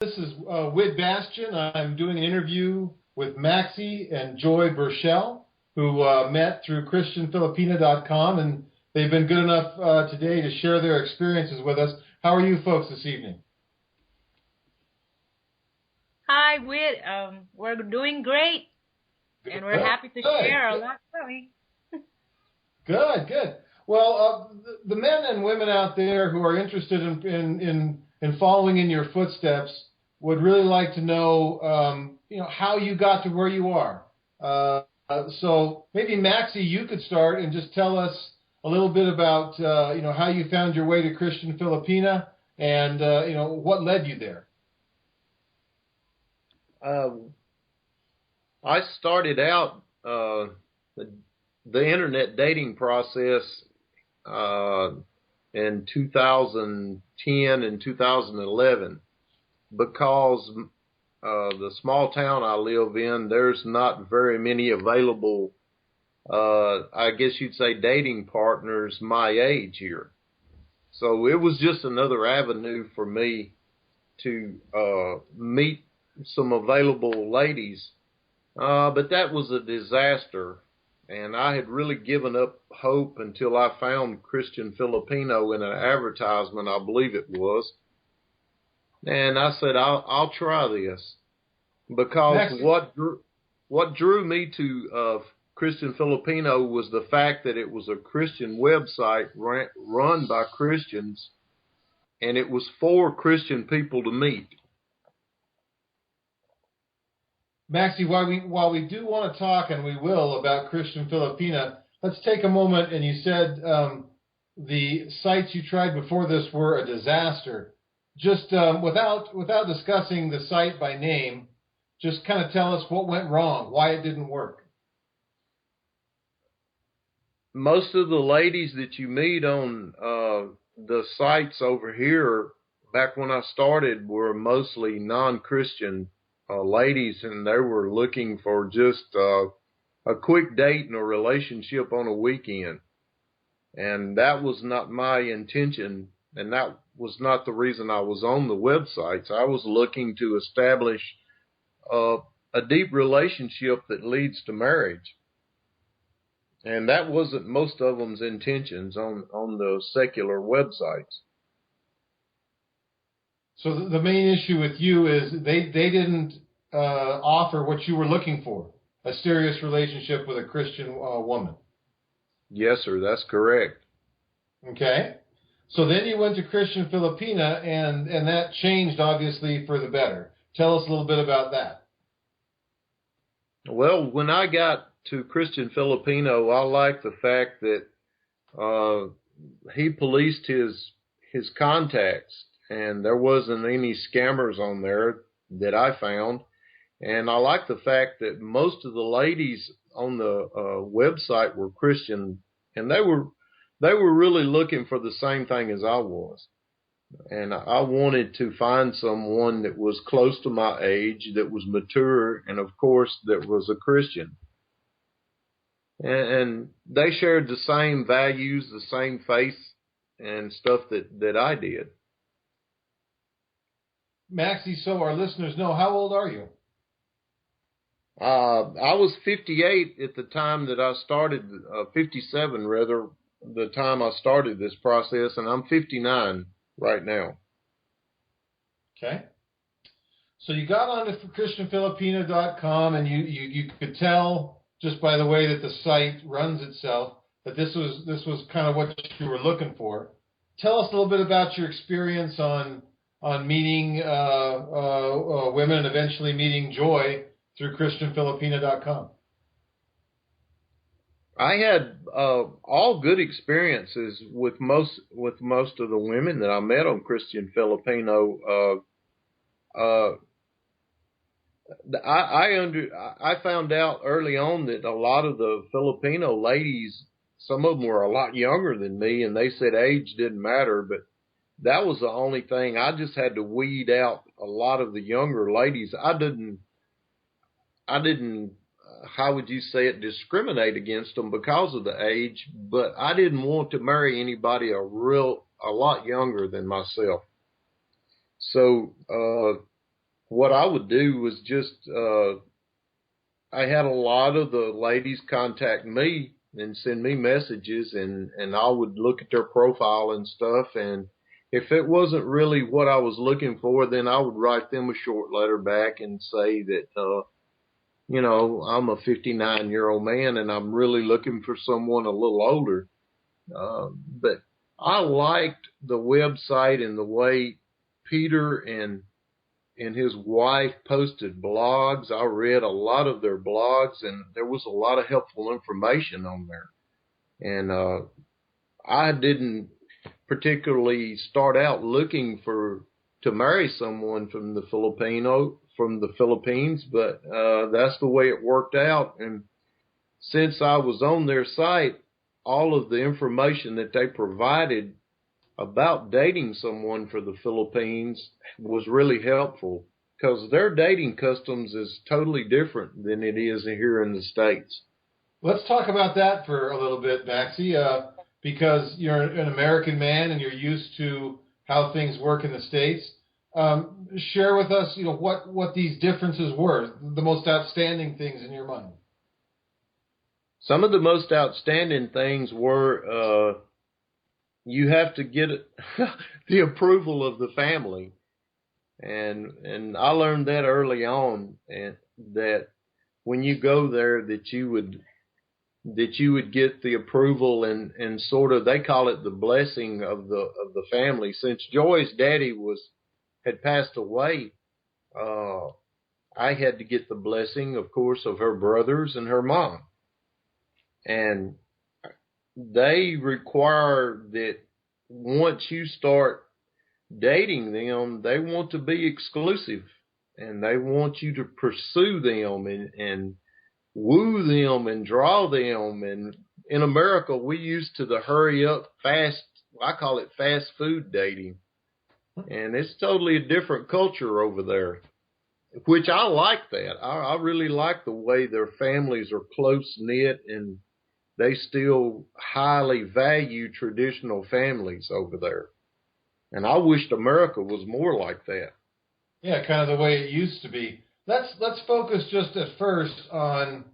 This is Whit Bastian. I'm doing an interview with Maxie and Joy Burchell, who met through ChristianFilipina.com, and they've been good enough today to share their experiences with us. How are you folks this evening? Hi, Whit. We're doing great, and we're happy to share a lot. Good. Well, the men and women out there who are interested in following in your footsteps would really like to know, how you got to where you are. So maybe Maxie, you could start and just tell us a little bit about, how you found your way to Christian Filipina and, what led you there. I started out the internet dating process in 2010 and 2011 because the small town I live in, there's not very many available, I guess you'd say, dating partners my age here. So it was just another avenue for me to meet some available ladies. But that was a disaster. And I had really given up hope until I found Christian Filipino in an advertisement, I believe it was. And I said, I'll try this. Because what drew me to Christian Filipino was the fact that it was a Christian website run by Christians, and it was for Christian people to meet. Maxie, while we do want to talk, and we will, about Christian Filipina, let's take a moment. And you said the sites you tried before this were a disaster. Just without discussing the site by name, just kind of tell us what went wrong, why it didn't work. Most of the ladies that you meet on the sites over here, back when I started, were mostly non-Christian ladies, and they were looking for just a quick date and a relationship on a weekend. And that was not my intention, and that was not the reason I was on the websites. I was looking to establish a deep relationship that leads to marriage. And that wasn't most of them's intentions on the secular websites. So the main issue with you is they didn't offer what you were looking for, a serious relationship with a Christian woman. Yes, sir, that's correct. Okay. So then you went to Christian Filipina, and that changed, obviously, for the better. Tell us a little bit about that. Well, when I got to Christian Filipino, I liked the fact that he policed his contacts, and there wasn't any scammers on there that I found. And I like the fact that most of the ladies on the website were Christian, and they were really looking for the same thing as I was. And I wanted to find someone that was close to my age, that was mature, and of course that was a Christian. And they shared the same values, the same faith and stuff that I did. Maxie, so our listeners know, how old are you? I was 58 at the time that I started, 57 rather, the time I started this process, and I'm 59 right now. Okay. So you got onto ChristianFilipina.com, and you could tell just by the way that the site runs itself that this was kind of what you were looking for. Tell us a little bit about your experience on meeting women and eventually meeting Joy through ChristianFilipina.com. I had all good experiences with most of the women that I met on Christian Filipino. I found out early on that a lot of the Filipino ladies, some of them were a lot younger than me, and they said age didn't matter, but that was the only thing. I just had to weed out a lot of the younger ladies. I didn't, how would you say it, discriminate against them because of the age, but I didn't want to marry anybody a lot younger than myself. So what I would do was just, I had a lot of the ladies contact me and send me messages, and I would look at their profile and stuff. And if it wasn't really what I was looking for, then I would write them a short letter back and say that, you know, I'm a 59-year-old man and I'm really looking for someone a little older. But I liked the website and the way Peter and his wife posted blogs. I read a lot of their blogs, and there was a lot of helpful information on there. And I didn't particularly start out looking to marry someone from the Philippines, but that's the way it worked out. And since I was on their site, all of the information that they provided about dating someone for the Philippines was really helpful, because their dating customs is totally different than it is here in the States. Let's talk about that for a little bit, Maxie, because you're an American man and you're used to how things work in the States. Share with us, you know, what these differences were, the most outstanding things in your mind. Some of the most outstanding things were you have to get the approval of the family, and I learned that early on, and that when you go there that you would get the approval and sort of, they call it the blessing of the family. Since Joy's daddy had passed away, I had to get the blessing, of course, of her brothers and her mom. And they require that once you start dating them, they want to be exclusive, and they want you to pursue them and woo them and draw them. And in America, we used to the hurry up fast, I call it fast food dating. And it's totally a different culture over there, which I like that. I really like the way their families are close-knit, and they still highly value traditional families over there. And I wished America was more like that. Yeah, kind of the way it used to be. Let's focus just at first on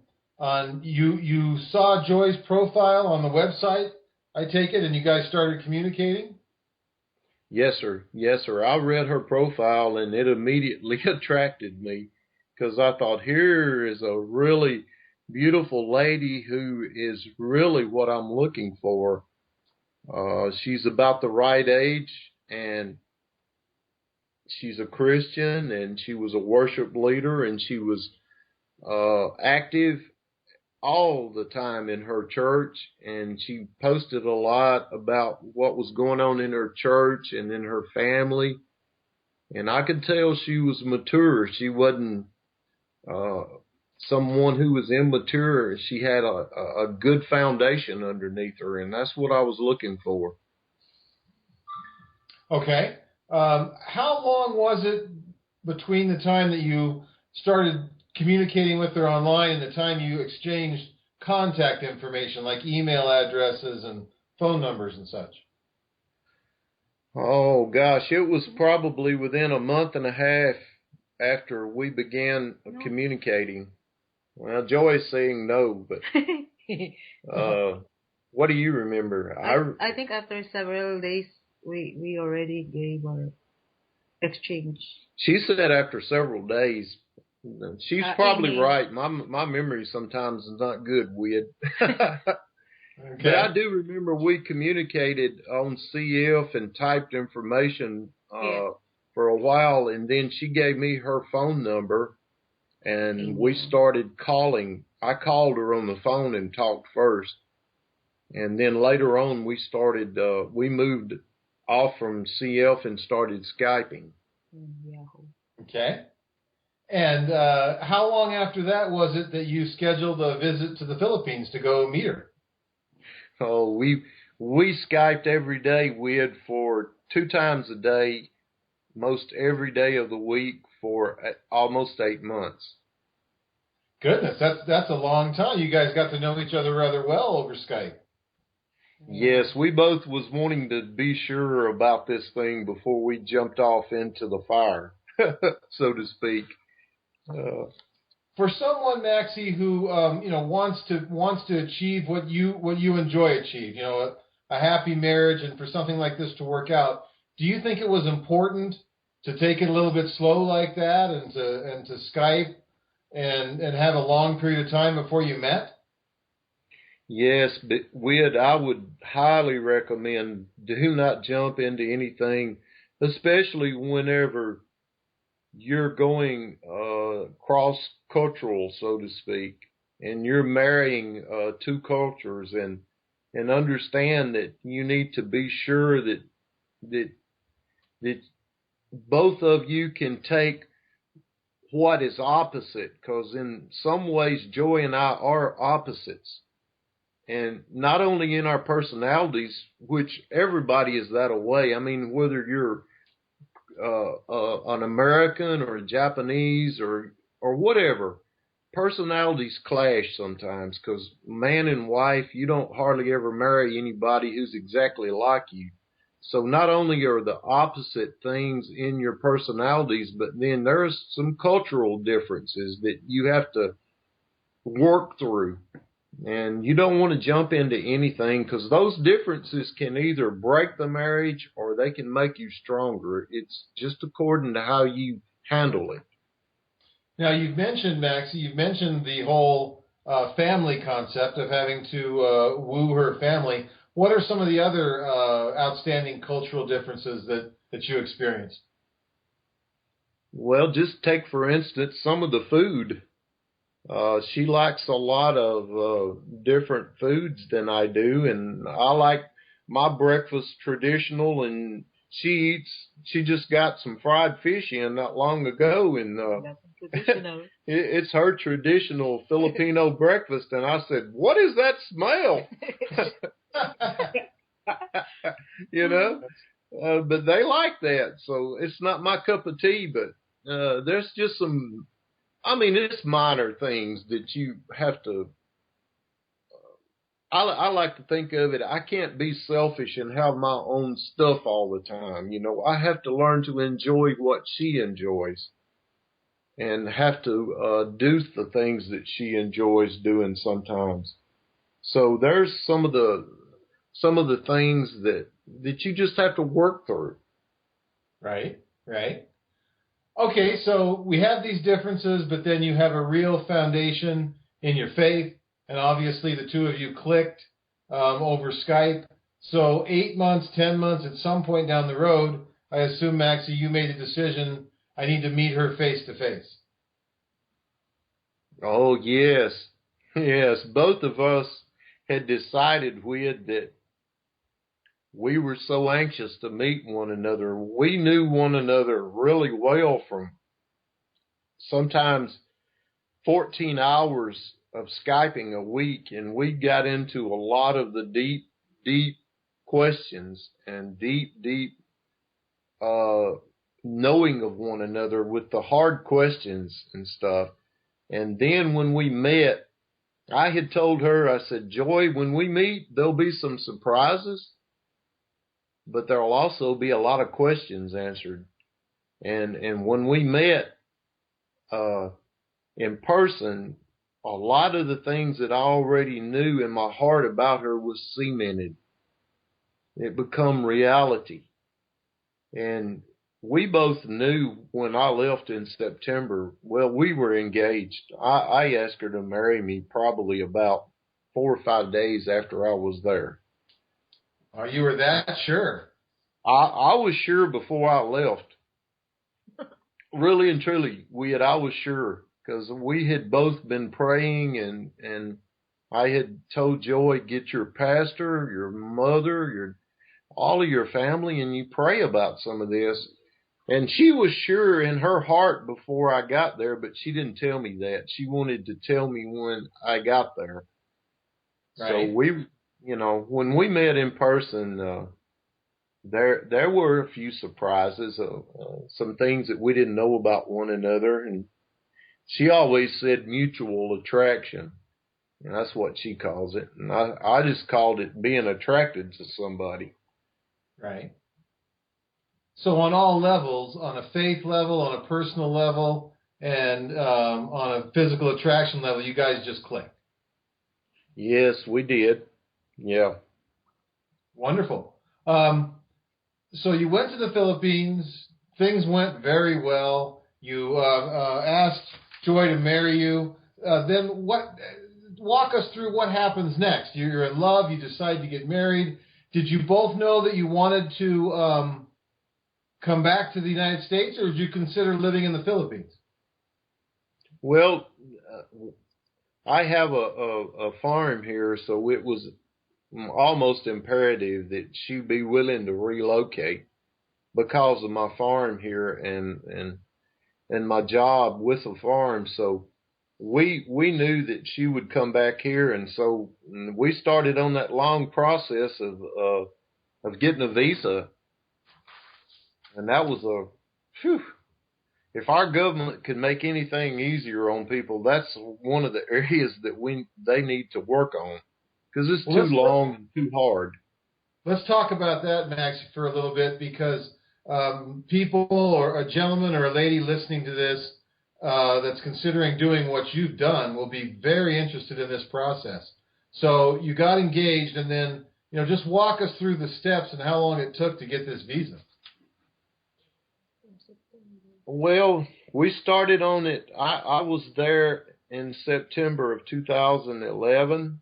you saw Joy's profile on the website, I take it, and you guys started communicating? Yes, sir. Yes, sir. I read her profile, and it immediately attracted me, because I thought, here is a really beautiful lady who is really what I'm looking for. She's about the right age, and she's a Christian, and she was a worship leader, and she was active all the time in her church, and she posted a lot about what was going on in her church and in her family. And I could tell she was mature. She wasn't someone who was immature. She had a good foundation underneath her, and that's what I was looking for. Okay. How long was it between the time that you started communicating with her online and the time you exchanged contact information, like email addresses and phone numbers and such? Oh, gosh, it was probably within a month and a half after we began communicating. Well, Joy's saying no, but what do you remember? I think after several days, we already gave our exchange. She said after several days. She's probably right. My memory sometimes is not good, Wid. Okay. But I do remember we communicated on CF and typed information for a while, and then she gave me her phone number, and we started calling. I called her on the phone and talked first, and then later on we moved off from CF and started Skyping. Okay. And how long after that was it that you scheduled a visit to the Philippines to go meet her? Oh, we Skyped every day, for 2 times a day, most every day of the week for almost 8 months. Goodness, that's a long time. You guys got to know each other rather well over Skype. Yes, we both was wanting to be sure about this thing before we jumped off into the fire. so to speak. For someone, Maxie, who wants to achieve what you enjoy achieve, a happy marriage, and for something like this to work out, do you think it was important to take it a little bit slow like that, and to Skype and have a long period of time before you met? Yes, but I would highly recommend do not jump into anything, especially whenever you're going cross-cultural, so to speak, and you're marrying two cultures, and understand that you need to be sure that both of you can take what is opposite, because in some ways Joy and I are opposites. And not only in our personalities, which everybody is that way. I mean, whether you're an American or a Japanese or whatever, personalities clash sometimes, because man and wife, you don't hardly ever marry anybody who's exactly like you. So not only are the opposite things in your personalities, but then there's some cultural differences that you have to work through. And you don't want to jump into anything, because those differences can either break the marriage or they can make you stronger. It's just according to how you handle it. Now, you've mentioned, Maxie, the whole family concept of having to woo her family. What are some of the other outstanding cultural differences that you experienced? Well, just take, for instance, some of the food. She likes a lot of different foods than I do, and I like my breakfast traditional, and she just got some fried fish in not long ago, and it's her traditional Filipino breakfast, and I said, "What is that smell?" But they like that, so it's not my cup of tea, but there's just some, it's minor things that you have to, I like to think of it, I can't be selfish and have my own stuff all the time. I have to learn to enjoy what she enjoys and have to do the things that she enjoys doing sometimes. So there's some of the things that you just have to work through. Right. Okay, so we have these differences, but then you have a real foundation in your faith, and obviously the two of you clicked over Skype. So 8 months, 10 months, at some point down the road, I assume, Maxie, you made a decision, I need to meet her face to face. Oh, yes. Yes, both of us had decided that we were so anxious to meet one another. We knew one another really well from sometimes 14 hours of Skyping a week, and we got into a lot of the deep questions and deep knowing of one another with the hard questions and stuff. And then when we met, I had told her, I said, "Joy, when we meet, there'll be some surprises, but there'll also be a lot of questions answered." And when we met in person, a lot of the things that I already knew in my heart about her was cemented. It become reality. And we both knew when I left in September, well, we were engaged. I asked her to marry me probably about 4 or 5 days after I was there. Oh, you were that sure? I was sure before I left. Really and truly, I was sure, because we had both been praying, and I had told Joy, get your pastor, your mother, all of your family, and you pray about some of this. And she was sure in her heart before I got there, but she didn't tell me that. She wanted to tell me when I got there. Right. So when we met in person, there were a few surprises, some things that we didn't know about one another. And she always said mutual attraction. And that's what she calls it. And I just called it being attracted to somebody. Right. So on all levels, on a faith level, on a personal level, and on a physical attraction level, you guys just clicked. Yes, we did. Yeah. Wonderful. So you went to the Philippines. Things went very well. You asked Joy to marry you. Then what? Walk us through what happens next. You're in love. You decide to get married. Did you both know that you wanted to come back to the United States, or did you consider living in the Philippines? Well, I have a farm here, so it was almost imperative that she be willing to relocate because of my farm here and my job with the farm. So we knew that she would come back here, and so we started on that long process of getting a visa, and that was phew. If our government could make anything easier on people, that's one of the areas that they need to work on, because it's too long and too hard. Let's talk about that, Maxie, for a little bit, because people or a gentleman or a lady listening to this that's considering doing what you've done will be very interested in this process. So you got engaged, and then just walk us through the steps and how long it took to get this visa. Well, we started on it. I was there in September of 2011,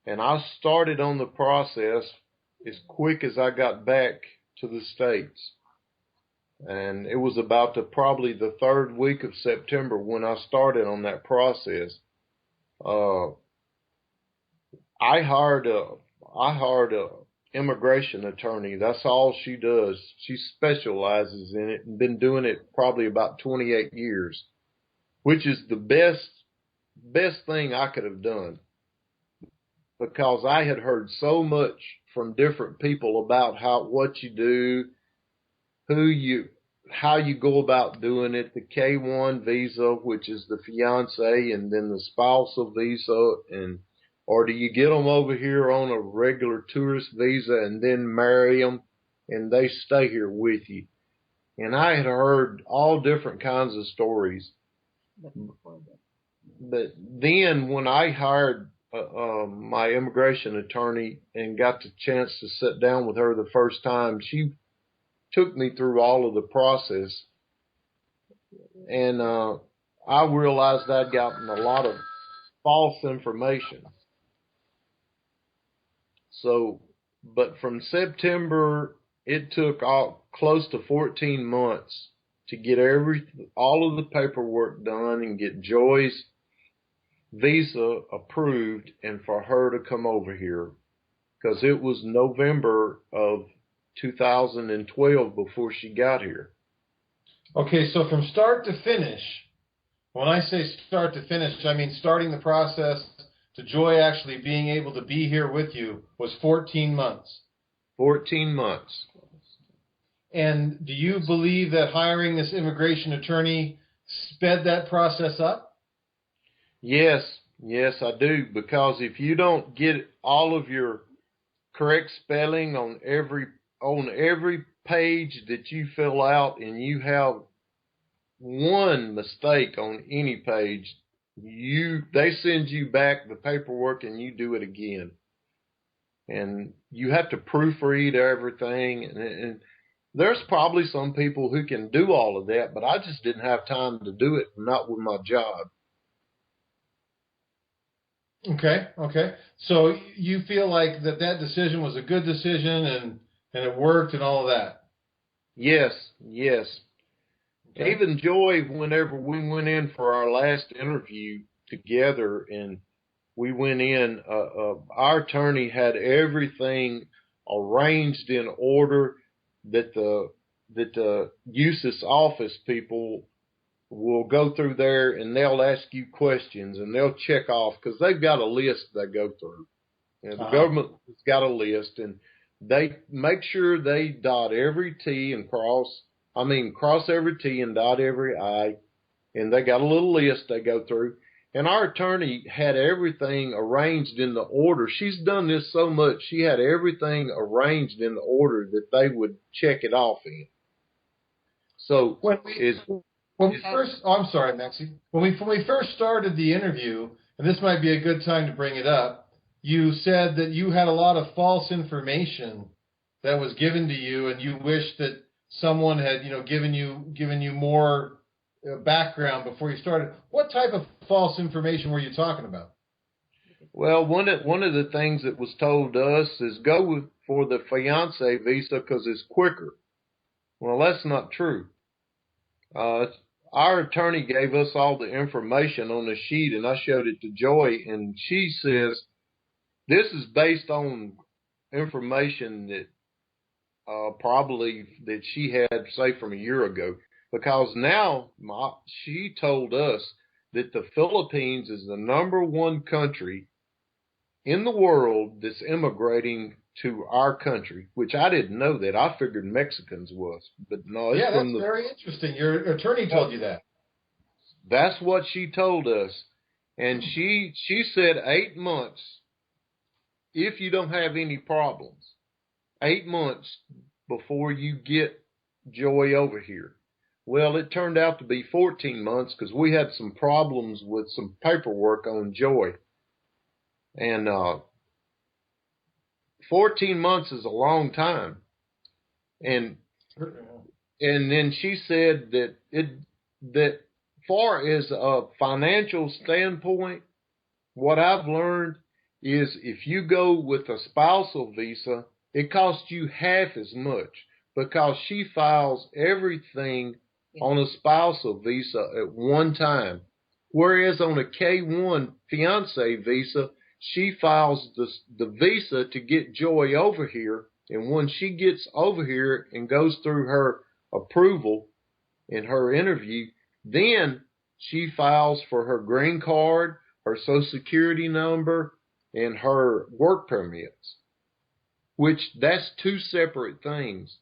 and I started on the process as quick as I got back to the States. And it was about probably the third week of September when I started on that process. I hired a immigration attorney. That's all she does. She specializes in it and been doing it probably about 28 years, which is the best thing I could have done, because I had heard so much from different people about what you do, how you go about doing it, the K-1 visa, which is the fiance, and then the spousal visa, or do you get them over here on a regular tourist visa and then marry them and they stay here with you? And I had heard all different kinds of stories. But then when I hired my immigration attorney and got the chance to sit down with her the first time, she took me through all of the process. And I realized I'd gotten a lot of false information. So, but from September, it took close to 14 months to get all of the paperwork done and get Joy's visa approved and for her to come over here, because it was November of 2012 before she got here. Okay, so from start to finish, when I say start to finish, I mean starting the process to Joy actually being able to be here with you was 14 months. 14 months. And do you believe that hiring this immigration attorney sped that process up? Yes, I do, because if you don't get all of your correct spelling on every page that you fill out, and you have one mistake on any page, they send you back the paperwork and you do it again. And you have to proofread everything. And there's probably some people who can do all of that, but I just didn't have time to do it, not with my job. Okay. So you feel like that decision was a good decision and it worked and all of that? Yes. Okay. Even Joy, whenever we went in for our last interview together and we went in, our attorney had everything arranged in order that the USIS office people will go through there and they'll ask you questions and they'll check off, because they've got a list they go through. The government has got a list, and they make sure they dot every T and cross every T and dot every I, and they got a little list they go through. And our attorney had everything arranged in the order. She's done this so much, she had everything arranged in the order that they would check it off in. So I'm sorry, Maxie. When we first started the interview, and this might be a good time to bring it up, you said that you had a lot of false information that was given to you, and you wished that someone had, given you more background before you started. What type of false information were you talking about? Well, one of the things that was told to us is go for the fiance visa because it's quicker. Well, that's not true. Our attorney gave us all the information on the sheet, and I showed it to Joy, and she says this is based on information that probably that she had, say, from a year ago. Because now she told us that the Philippines is the #1 country in the world that's immigrating to our country, which I didn't know that. I figured Mexicans was, but no. It's that's very interesting. Your attorney told you that. That's what she told us, and she said 8 months if you don't have any problems. 8 months before you get Joy over here. Well, it turned out to be 14 months because we had some problems with some paperwork on Joy. And 14 months is a long time. And then she said that far as a financial standpoint, what I've learned is if you go with a spousal visa, it costs you half as much because she files everything on a spousal visa at one time. Whereas on a K-1 fiance visa, she files the visa to get Joy over here. And when she gets over here and goes through her approval in her interview, then she files for her green card, her social security number, and her work permits, which that's two separate things.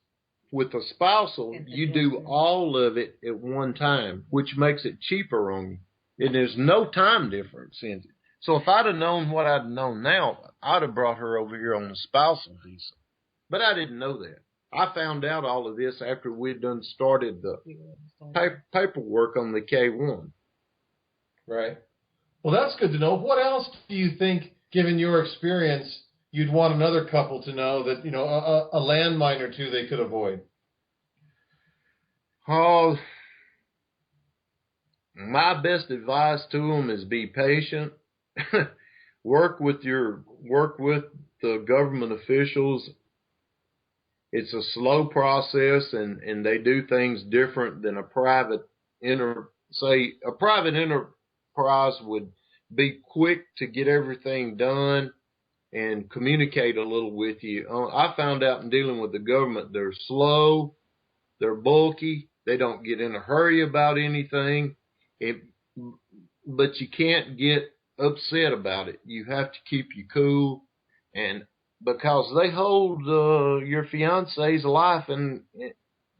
With a spousal, you do all of it at one time, which makes it cheaper on you. And there's no time difference in it. So if I'd have known what I'd known now, I'd have brought her over here on a spousal visa. But I didn't know that. I found out all of this after we'd done started the paperwork on the K-1. Right. Well, that's good to know. What else do you think, given your experience, you'd want another couple to know that, a landmine or two they could avoid? Oh, my best advice to them is be patient. Work with the government officials. It's a slow process, and they do things different than a private enterprise would be quick to get everything done and communicate a little with you. I found out in dealing with the government, they're slow, they're bulky, they don't get in a hurry about anything, but you can't get upset about it. You have to keep you cool, and because they hold your fiance's life and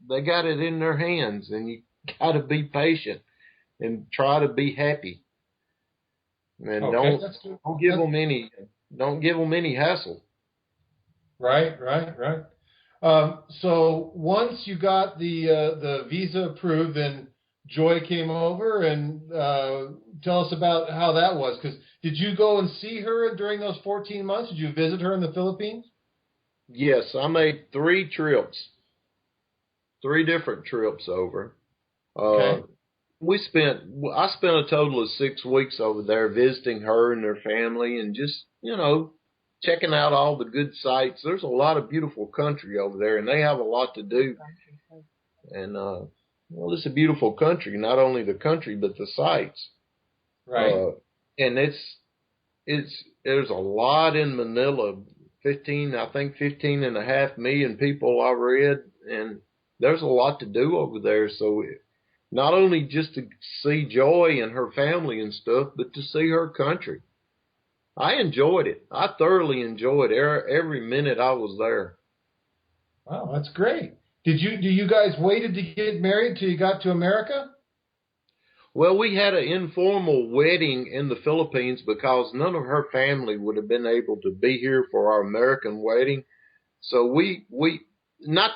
they got it in their hands, and you got to be patient and try to be happy. And don't give them any hassle. Right. So once you got the visa approved, then Joy came over, and tell us about how that was. Because did you go and see her during those 14 months? Did you visit her in the Philippines? Yes, I made 3 different trips over. Okay. I spent a total of 6 weeks over there visiting her and her family, and just checking out all the good sights. There's a lot of beautiful country over there, and they have a lot to do. And it's a beautiful country. Not only the country, but the sights. Right. And there's a lot in Manila. 15.5 million people I read, and there's a lot to do over there. So not only just to see Joy and her family and stuff, but to see her country. I enjoyed it. I thoroughly enjoyed every minute I was there. Wow, that's great. Do you guys waited to get married till you got to America? Well, we had an informal wedding in the Philippines because none of her family would have been able to be here for our American wedding. So not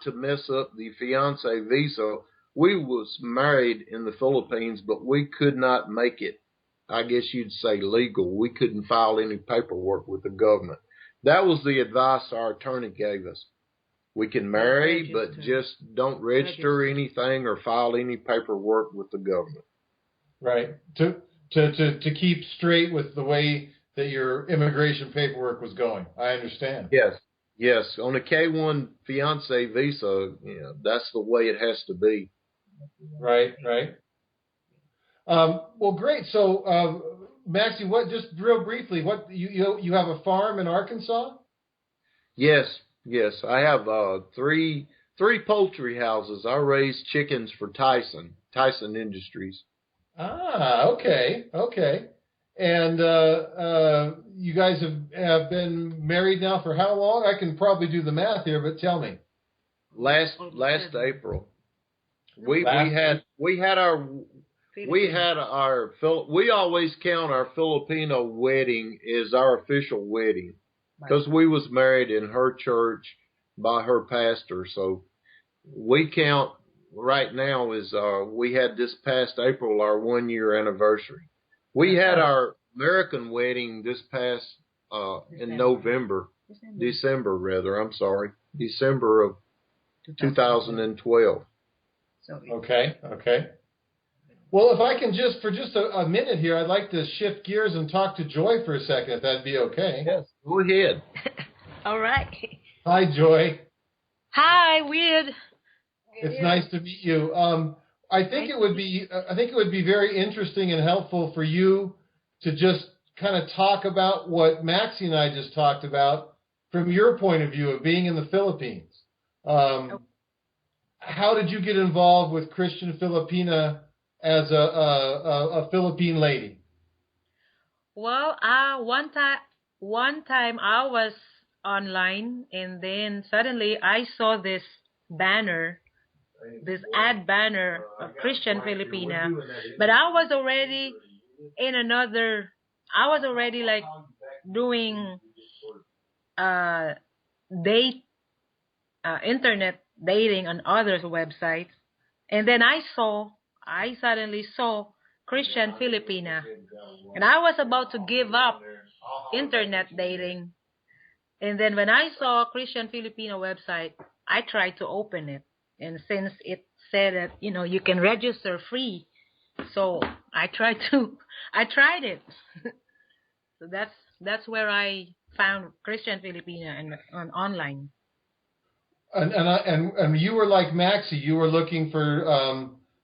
to mess up the fiance visa, we was married in the Philippines, but we could not make it, I guess you'd say, legal. We couldn't file any paperwork with the government. That was the advice our attorney gave us. We can marry, but just don't register anything or file any paperwork with the government. Right. To keep straight with the way that your immigration paperwork was going. I understand. Yes. On a K-1 fiance visa, that's the way it has to be. Right. Well, great. So, Maxie, just real briefly, what you have a farm in Arkansas? Yes. I have three poultry houses. I raise chickens for Tyson Industries. Ah, okay. And you guys have been married now for how long? I can probably do the math here, but tell me. Last April. We always count our Filipino wedding as our official wedding because we was married in her church by her pastor. So we count right now is we had this past April our 1 year anniversary. We had our American wedding this past in December of 2012. Okay. Well, if I can for just a minute here, I'd like to shift gears and talk to Joy for a second, if that'd be okay. Yes, go ahead. All right. Hi, Joy. Hi, Weird. It's nice to meet you. I think it would be very interesting and helpful for you to just kind of talk about what Maxie and I just talked about from your point of view of being in the Philippines. How did you get involved with Christian Filipina as a Philippine lady? Well, one time I was online, and then suddenly I saw this ad banner of Christian Filipina, but I was already like doing internet dating on others' websites, and then I suddenly saw Christian Filipina, and I was about to give up internet dating, and then when I saw Christian Filipina website, I tried to open it, and since it said that you can register free, so I tried it. So that's where I found Christian Filipina on online. And you were like Maxie. You were looking for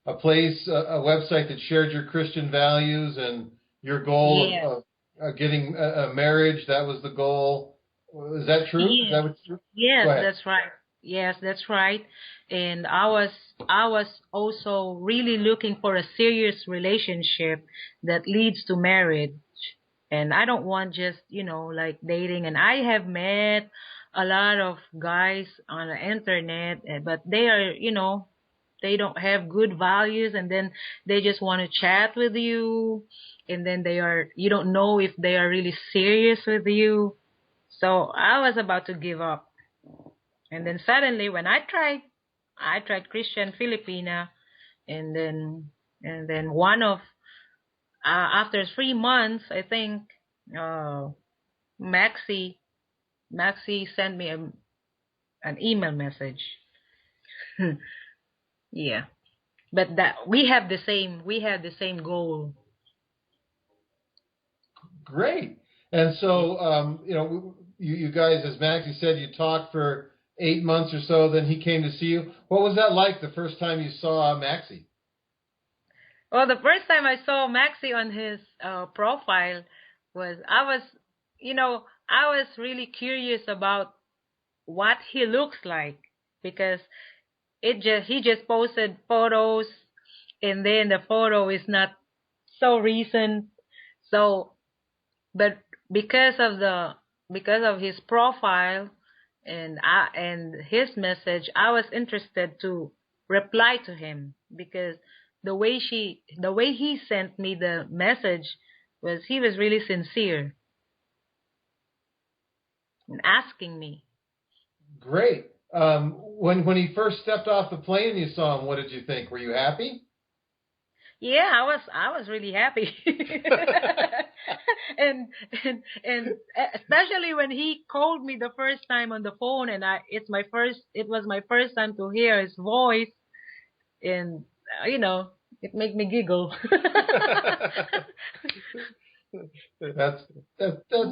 a website that shared your Christian values and your goal of getting a marriage. That was the goal. Is that true? Yes. Is that what's true? Yes, that's right. Yes, that's right. And I was also really looking for a serious relationship that leads to marriage. And I don't want just, like dating. And I have met a lot of guys on the internet, but they are, they don't have good values, and then they just want to chat with you, and then you don't know if they are really serious with you. So I was about to give up. And then suddenly when I tried Christian Filipina, and then after 3 months, I think, Maxie sent me an email message. Yeah, but that we have the same goal. Great. And so, you guys, as Maxie said, you talked for 8 months or so. Then he came to see you. What was that like the first time you saw Maxie? Well, the first time I saw Maxie on his profile I was really curious about what he looks like, because he just posted photos, and then the photo is not so recent. So, but because of his profile and his message, I was interested to reply to him, because the way he sent me the message was he was really sincere in asking me. Great. When he first stepped off the plane and you saw him, what did you think? Were you happy? Yeah, I was really happy. and, and especially when he called me the first time on the phone, and it was my first time to hear his voice, and it made me giggle. That's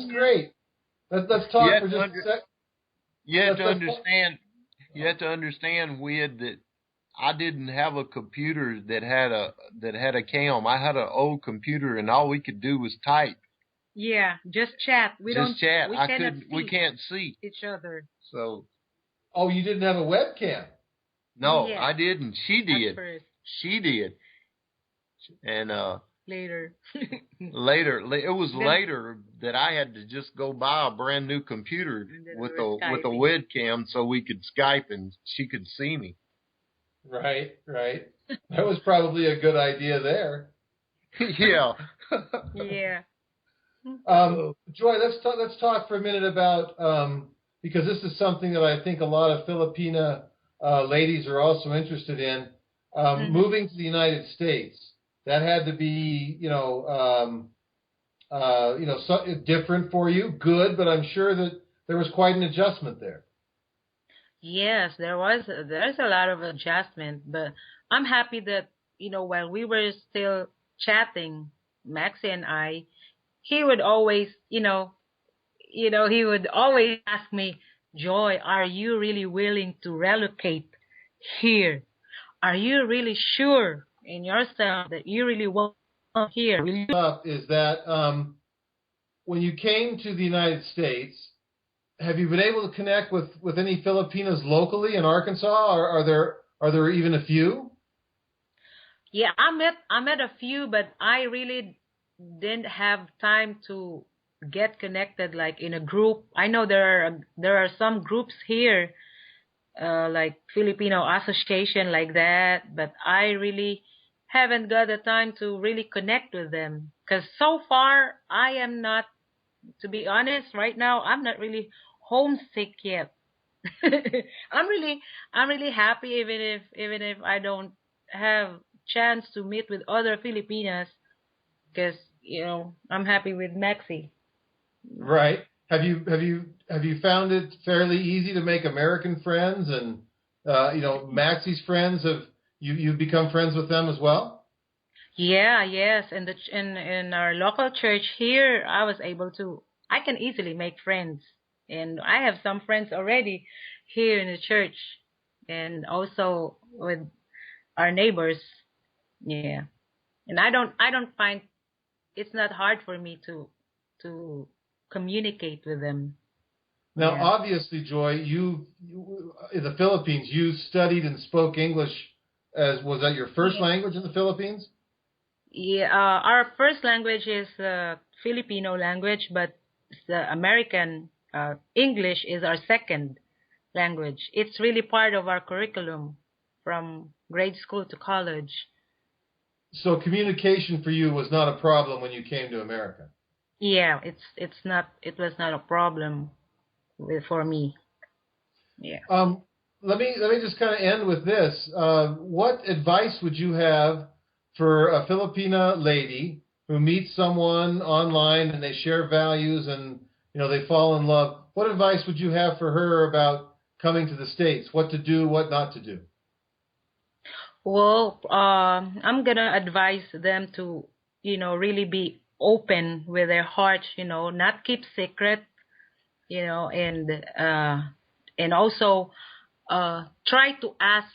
great. Let's talk for just a sec. You have to understand. You have to understand, Wid, that I didn't have a computer that had a cam. I had an old computer, and all we could do was type. Yeah, just chat. We can't see each other. So. Oh, you didn't have a webcam? No, yeah. I didn't. She did. At first. She did. And later. Later, it was later that I had to just go buy a brand new computer with a webcam so we could Skype and she could see me. Right. That was probably a good idea there. Yeah. Yeah. Joy, let's talk for a minute about because this is something that I think a lot of Filipina ladies are also interested in. Moving to the United States, that had to be different for you. Good, but I'm sure that there was quite an adjustment there. Yes, there's a lot of adjustment, but I'm happy that, while we were still chatting, Maxie and I, he would always, he would always ask me, Joy, are you really willing to relocate here? Are you really sure in yourself that you really want here? Is that when you came to the United States, have you been able to connect with any Filipinas locally in Arkansas? Or are there even a few? Yeah, I met a few, but I really didn't have time to get connected like in a group. I know there are some groups here, like Filipino Association like that, but I really haven't got the time to really connect with them. Because so far I am not, to be honest, right now I'm not really homesick yet. I'm really happy even if I don't have chance to meet with other Filipinas, because I'm happy with Maxie. Right. Have you found it fairly easy to make American friends and Maxie's friends? Have you've become friends with them as well? Yeah, yes, and in our local church here, I can easily make friends, and I have some friends already here in the church, and also with our neighbors. Yeah, and I don't find it's not hard for me to communicate with them. Now, Yeah. obviously, Joy, you in the Philippines, you studied and spoke English. Was that your first language in the Philippines? Yeah, our first language is Filipino language, but the American English is our second language. It's really part of our curriculum from grade school to college. So communication for you was not a problem when you came to America? Yeah, it was not a problem for me. Yeah. Let me just kind of end with this. What advice would you have for a Filipina lady who meets someone online and they share values and they fall in love? What advice would you have for her about coming to the States? What to do, what not to do? Well, I'm gonna advise them to, really be open with their hearts, not keep secret, and also try to ask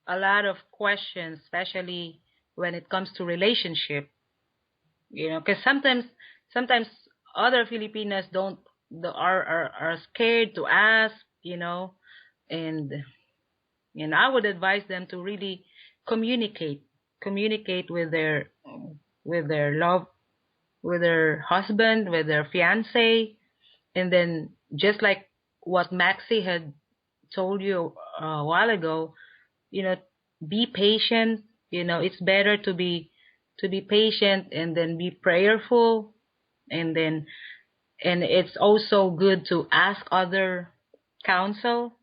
a lot of questions, especially when it comes to relationship, because sometimes other Filipinas are scared to ask, and I would advise them to really communicate with their love, with their husband, with their fiance, and then just like what Maxie had told you a while ago, be patient. It's better to be patient and then be prayerful, and it's also good to ask other counsel,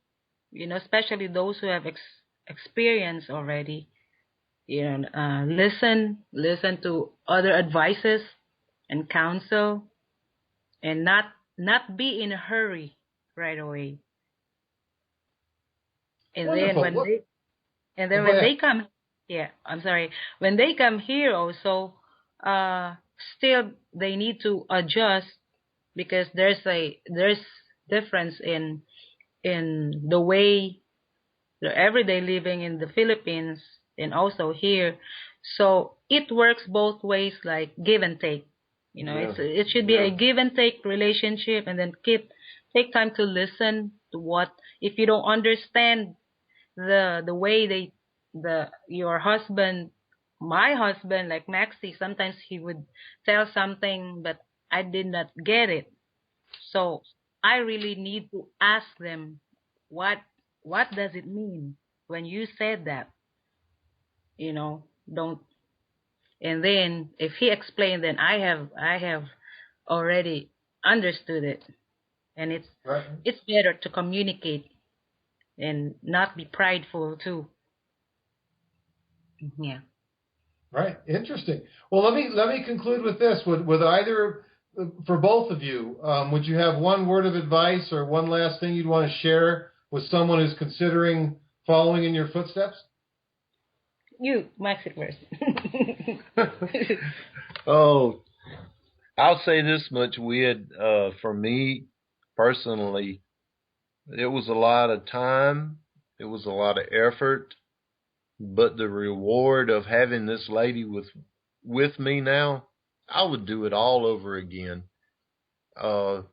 especially those who have experience already. Listen to other advices and counsel, and not be in a hurry right away. And Wonderful. when they come, I'm sorry, when they come here also, still they need to adjust, because there's difference in the way the everyday living in the Philippines and also here. So it works both ways, like give and take. It should be a give and take relationship, and then take time to listen to what, if you don't understand the way your husband, my husband, like Maxie, sometimes he would tell something but I did not get it. So I really need to ask them, what does it mean when you said that? Don't. And then if he explained, then I have already understood it. And it's better to communicate and not be prideful too. Yeah. Right. Interesting. Well, let me conclude with this. With either, for both of you, would you have one word of advice or one last thing you'd want to share with someone who's considering following in your footsteps? You, Maxie, first. Oh, I'll say this much, Wid. For me personally, it was a lot of time, it was a lot of effort, but the reward of having this lady with me now, I would do it all over again. The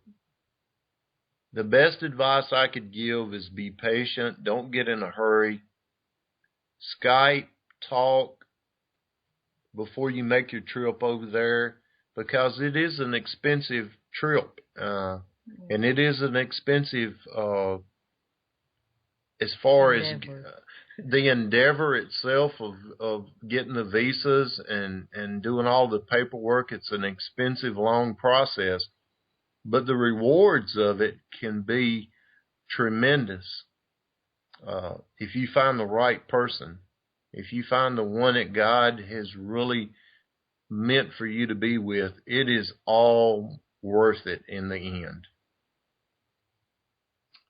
best advice I could give is be patient. Don't get in a hurry. Skype, talk before you make your trip over there, because it is an expensive trip, and it is an expensive as far as the endeavor itself of getting the visas and doing all the paperwork. It's an expensive, long process, but the rewards of it can be tremendous if you find the right person. If you find the one that God has really meant for you to be with, it is all worth it in the end.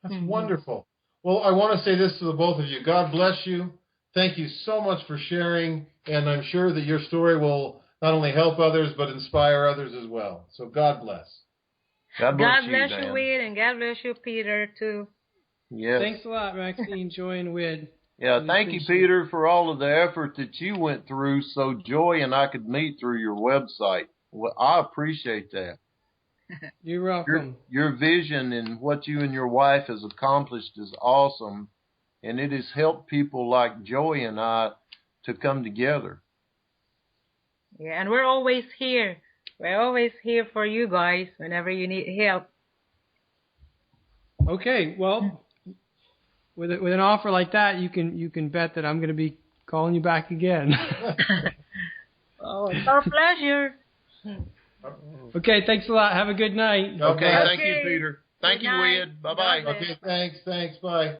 That's wonderful. Well, I want to say this to the both of you. God bless you. Thank you so much for sharing, and I'm sure that your story will not only help others, but inspire others as well. So God bless. God bless you, Wid, and God bless you, Peter, too. Yes. Thanks a lot, Maxie, Joy, and Wid. Yeah, thank you, Peter, for all of the effort that you went through so Joy and I could meet through your website. Well, I appreciate that. You're welcome. Your vision and what you and your wife has accomplished is awesome, and it has helped people like Joy and I to come together. Yeah, and we're always here. We're always here for you guys whenever you need help. Okay, well, with an offer like that, you can bet that I'm going to be calling you back again. Oh, it's our pleasure. Okay, thanks a lot. Have a good night. Okay, thank you, Peter. Thank you, Wid. Bye-bye. Okay, thanks. Bye.